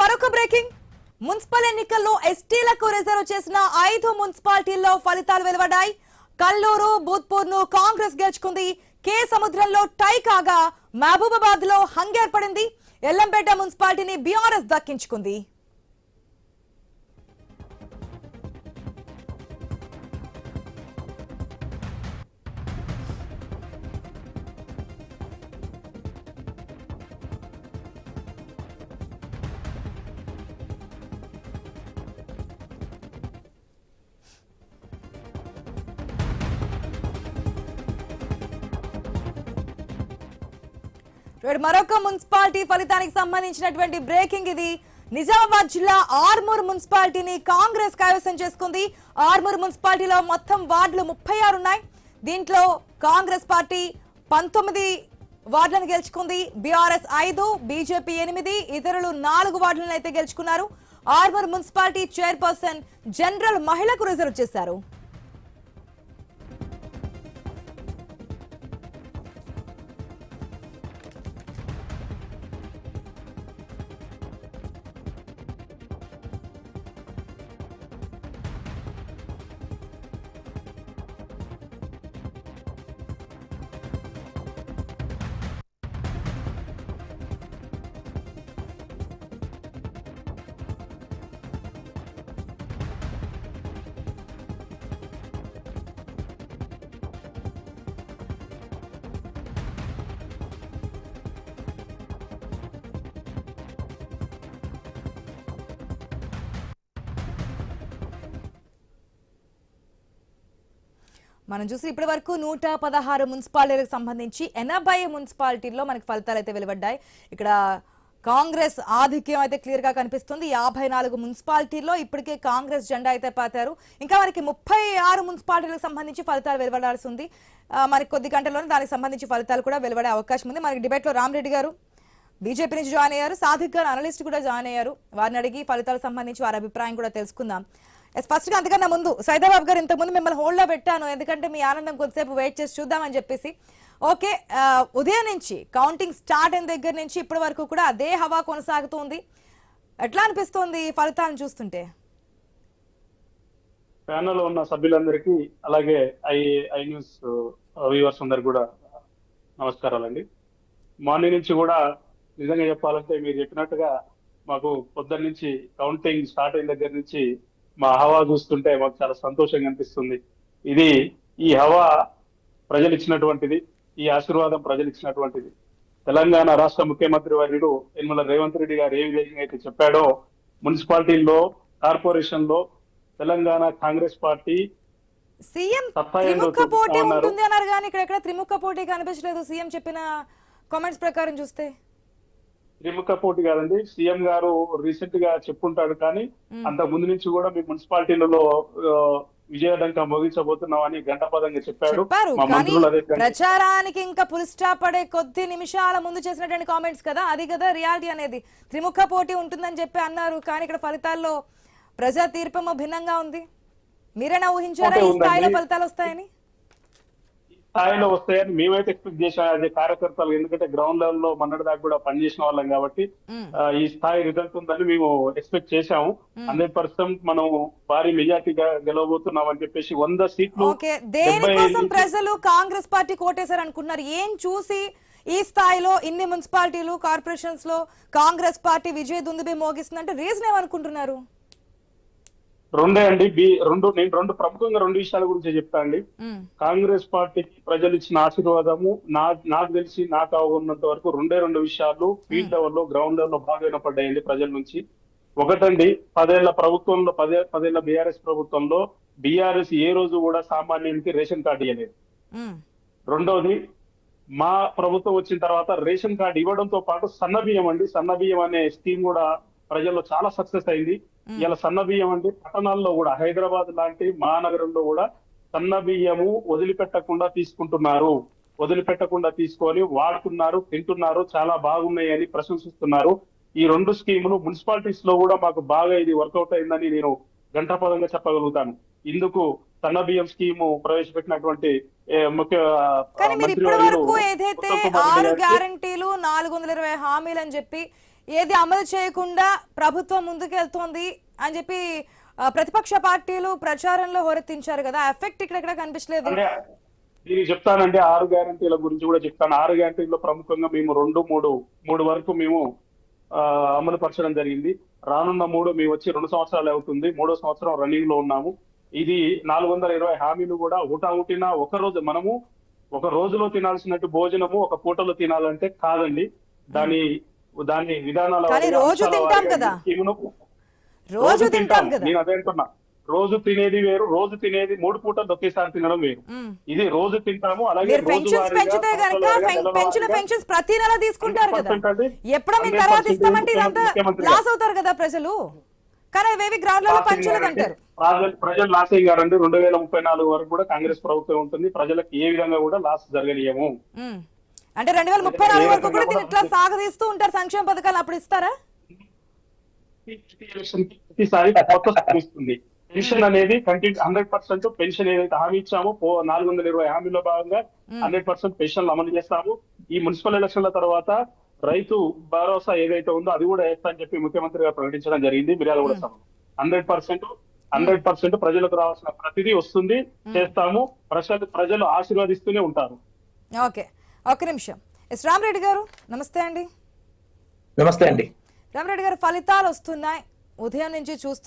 మరొక breaking municipal ఎన్నికల్లో ఎస్టీలకు రిజర్వ్ చేసిన 5 మున్సిపాలిటీల్లో ఫలితాలు వెలువడ్డాయి. కల్లూరు, భూత్పూర్ ను కాంగ్రెస్ గెలుచుకుంది. కే సముద్రంలో టై కాగా మహబూబాబాద్ లో హంగేర్పడింది. ఎల్లంపేట మున్సిపాలిటీని బీఆర్ఎస్ దక్కించుకుంది. మరొక మున్సిపాలిటీ ఫలితానికి సంబంధించినటువంటి బ్రేకింగ్ ఇది. నిజామాబాద్ జిల్లా ఆర్మూర్ మున్సిపాలిటీని కాంగ్రెస్ కైవసం చేసుకుంది. ఆర్మూర్ మున్సిపాలిటీలో మొత్తం వార్డులు 36 ఉన్నాయి. దీంట్లో కాంగ్రెస్ పార్టీ 19 వార్డులను గెలుచుకుంది. బీఆర్ఎస్ 5, బీజేపీ 8, ఇతరులు 4 వార్డులను అయితే గెలుచుకున్నారు. ఆర్మూర్ మున్సిపాలిటీ చైర్పర్సన్ జనరల్ మహిళకు రిజర్వ్ చేశారు. మనం చూసి ఇప్పటి వరకు 116 మున్సిపాలిటీలకు సంబంధించి 80 మున్సిపాలిటీల్లో మనకి ఫలితాలు అయితే వెలువడ్డాయి. ఇక్కడ కాంగ్రెస్ ఆధిక్యం అయితే క్లియర్ గా కనిపిస్తుంది. 54 మున్సిపాలిటీల్లో ఇప్పటికే కాంగ్రెస్ జెండా అయితే పాతారు. ఇంకా మనకి 36 మున్సిపాలిటీలకు సంబంధించి ఫలితాలు వెలువడాల్సి ఉంది. మనకి కొద్ది గంటల్లోనే దానికి సంబంధించి ఫలితాలు కూడా వెలువడే అవకాశం ఉంది. మనకి డిబేట్ లో రామరెడ్డి గారు బీజేపీ నుంచి జాయిన్ అయ్యారు. సాదిక్ గారు అనలిస్ట్ కూడా జాయిన్ అయ్యారు. వారిని అడిగి ఫలితాలకు సంబంధించి వారి అభిప్రాయం కూడా తెలుసుకుందాం. ఫస్ట్ గా అంతకన్నా ముందు సైదాబాబు గారు, ఇంతకుముందు మిమ్మల్ని హోల్డ్ లో పెట్టాను ఎందుకంటే మీ ఆనందం కొద్దిసేపు వెయిట్ చేసి చూద్దామని చెప్పేసి. ఓకే, ఉదయం నుంచి కౌంటింగ్ స్టార్ట్ అయిన దగ్గర నుంచి ఇప్పటి వరకు కూడా అదే హవా కొనసాగుతుంది. ఎట్లా అనిపిస్తుంది ఫలితాలను చూస్తుంటే? ప్యానల్ ఉన్న సభ్యులందరికీ అలాగే ఐ న్యూస్ వ్యూవర్స్ అందరికి కూడా నమస్కారాలండి. మార్నింగ్ నుంచి కూడా నిజంగా చెప్పాలంటే మీరు చెప్పినట్టుగా మాకు పొద్దున్న నుంచి కౌంటింగ్ స్టార్ట్ అయిన దగ్గర నుంచి మా హవా చూస్తుంటే మాకు చాలా సంతోషంగా అనిపిస్తుంది. ఈ హవా ప్రజలు ఇచ్చినటువంటిది, ఈ ఆశీర్వాదం ప్రజలు ఇచ్చినటువంటిది. తెలంగాణ రాష్ట్ర ముఖ్యమంత్రి వర్యుడు యనమల రేవంత్ రెడ్డి గారు ఏ విధంగా అయితే చెప్పాడో, మున్సిపాలిటీల్లో, కార్పొరేషన్ లో తెలంగాణ కాంగ్రెస్ పార్టీ సీఎం త్రిముఖ పోటీ ఉంటుంది అన్నారు కానీ ఇక్కడ ఎక్కడ త్రిముఖ పోటీ కనిపించలేదు. సీఎం చెప్పిన కామెంట్స్ ప్రకారం చూస్తే త్రిముఖ పోటీ కాదండి. సీఎం గారు రీసెంట్ గా చెప్పుంటాడు, కానీ అంత ముందు నుంచి కూడా మీ మున్సిపాలిటీలలో విజయడంక మోగించబోతున్నామని గంటపదంగా చెప్పాడు. ప్రచారానికి ఇంకా ఫుల్ స్టాప్ పడే కొద్ది నిమిషాల ముందు చేసినటువంటి కామెంట్స్ కదా, అది కదా రియాలిటీ అనేది. త్రిముఖ పోటీ ఉంటుందని చెప్పి అన్నారు, కానీ ఇక్కడ ఫలితాల్లో ప్రజా తీర్పేమో భిన్నంగా ఉంది. మీరైనా ఊహించారా ఈ స్థాయిలో ఫలితాలు వస్తాయని? స్థాయిలో వస్తాయని మేమైతే ఎక్స్పెక్ట్ చేసాం అదే కార్యకర్తలు, ఎందుకంటే గ్రౌండ్ లెవెల్ లో మొన్నటి దాకా కూడా పనిచేసిన వాళ్ళం కాబట్టి ఈ స్థాయి రిజల్ట్ ఉందని మేము ఎక్స్పెక్ట్ చేశాము. 100% మనం భారీ మెజార్టీగా గెలవబోతున్నాం అని చెప్పేసి 100 సీట్లు. దేనికోసం ప్రజలు కాంగ్రెస్ పార్టీ కోటేశారు అనుకున్నారు? ఏం చూసి ఈ స్థాయిలో ఇన్ని మున్సిపాలిటీలు, కార్పొరేషన్స్ లో కాంగ్రెస్ పార్టీ విజయ దుందుబి మోగిస్తుందంటే రీజన్ ఏమనుకుంటున్నారు? రెండే అండి. నేను ప్రముఖంగా 2 విషయాల గురించి చెప్తా అండి. కాంగ్రెస్ పార్టీకి ప్రజలు ఇచ్చిన ఆశీర్వాదము నాకు తెలిసి, నాకు అవగొన్నంత వరకు 2 విషయాలు ఫీల్డ్ లెవెల్లో, గ్రౌండ్ లెవెల్లో బాగా వినపడ్డాయండి ప్రజల నుంచి. ఒకటండి, 10 ఏళ్ల ప్రభుత్వంలో, 10 ఏళ్ల బీఆర్ఎస్ ప్రభుత్వంలో బీఆర్ఎస్ ఏ రోజు కూడా సామాన్యునికి రేషన్ కార్డు ఇవ్వలేదు. రెండోది, మా ప్రభుత్వం వచ్చిన తర్వాత రేషన్ కార్డు ఇవ్వడంతో పాటు సన్నబియ్యం అండి, సన్నబియ్యం అనే స్కీమ్ కూడా ప్రజల్లో చాలా సక్సెస్ అయింది. ఇలా సన్న బియ్యం అంటే పట్టణాల్లో కూడా, హైదరాబాద్ లాంటి మహానగరంలో కూడా సన్న బియ్యము వదిలిపెట్టకుండా తీసుకొని వాడుతున్నారు, తింటున్నారు, చాలా బాగున్నాయి అని ప్రశంసిస్తున్నారు. ఈ 2 స్కీములు మున్సిపాలిటీస్ లో కూడా మాకు బాగా ఇది వర్కౌట్ అయిందని నేను గంటాపదంగా చెప్పగలుగుతాను. ఇందుకు సన్న బియ్యం స్కీము ప్రవేశపెట్టినటువంటి ముఖ్య మంత్రి 6 గ్యారంటీలు 420 హామీలు అని చెప్పి ఏది అమలు చేయకుండా ప్రభుత్వం ముందుకెళ్తోంది అని చెప్పి ప్రతిపక్ష పార్టీలు ప్రచారంలో హోరెత్తించారు కదా, ఎఫెక్ట్ ఇక్కడ కనిపించలేదు. అంటే దీనికి చెప్తానండి, 6 గ్యారంటీల గురించి కూడా చెప్తాను. 6 గ్యారంటీల్లో ప్రముఖంగా మేము 2, 3 వరకు మేము అమలు పరచడం జరిగింది. రానున్న 3 మేము వచ్చి 2 సంవత్సరాలు అవుతుంది, 3వ సంవత్సరం రన్నింగ్ లో ఉన్నాము. ఇది 420 హామీలు కూడా ఊటావుటిన మనము ఒక రోజులో తినాల్సినట్టు భోజనము ఒక పూటలో తినాలంటే కాదండి. దాని విధానాల కానీ రోజు తింటాం కదా, రోజు తింటాం కదా. నేను అదే అంటున్నా, రోజు తినేది వేరు, రోజు తినేది 3 పూటలు ఒకేసారి తినడం వేరు. ఇది రోజు తింటాము. అలాగే పెన్షన్స్ పెంచితే గనక పెంచిన పెన్షన్స్ ప్రతి నెల తీసుకుంటారు కదా, ఎప్పుడో మేము తర్వాత ఇస్తామంటే ఇదంతా లాస్ అవుతారు కదా ప్రజలు. కానీ అవేవి గ్రౌండ్లలో పంచలేదు అంటారు. ప్రజలు లాస్ అయ్యారండి. 2034 వరకు కూడా కాంగ్రెస్ ప్రభుత్వం ఉంటుంది. ప్రజలకు ఏ విధంగా కూడా లాస్ జరగనీయము. అంటే 2034 వరకు కూడా దీన్ని ఇట్లా సాగదీస్తూ ఉంటారు. సంక్షేమ పథకాలు అప్పుడు ఇస్తారా? ప్రతిసారి కొత్త సాగిస్తుంది. పెన్షన్ అనేది 100% పెన్షన్ ఏదైతే హామీ ఇచ్చామో 420 హామీలో భాగంగా 100% పెన్షన్లు అమలు చేస్తాము. ఈ మున్సిపల్ ఎలక్షన్ల తర్వాత రైతు భరోసా ఏదైతే ఉందో అది కూడా వేస్తా అని చెప్పి ముఖ్యమంత్రి గారు ప్రకటించడం జరిగింది. మిర్యాలగూడ సభ 100% ప్రజలకు రావాల్సిన ప్రతిదీ వస్తుంది, చేస్తాము. ప్రజలు ఆశీర్వదిస్తూనే ఉంటారు. ఓకే, ఒక్క నిమిషం. రామరెడ్డి గారు నమస్తే అండి. నమస్తే అండి. రామరెడ్డి గారు, ఫలితాలు వస్తున్నాయి, ఉదయం నుంచి చూస్తూ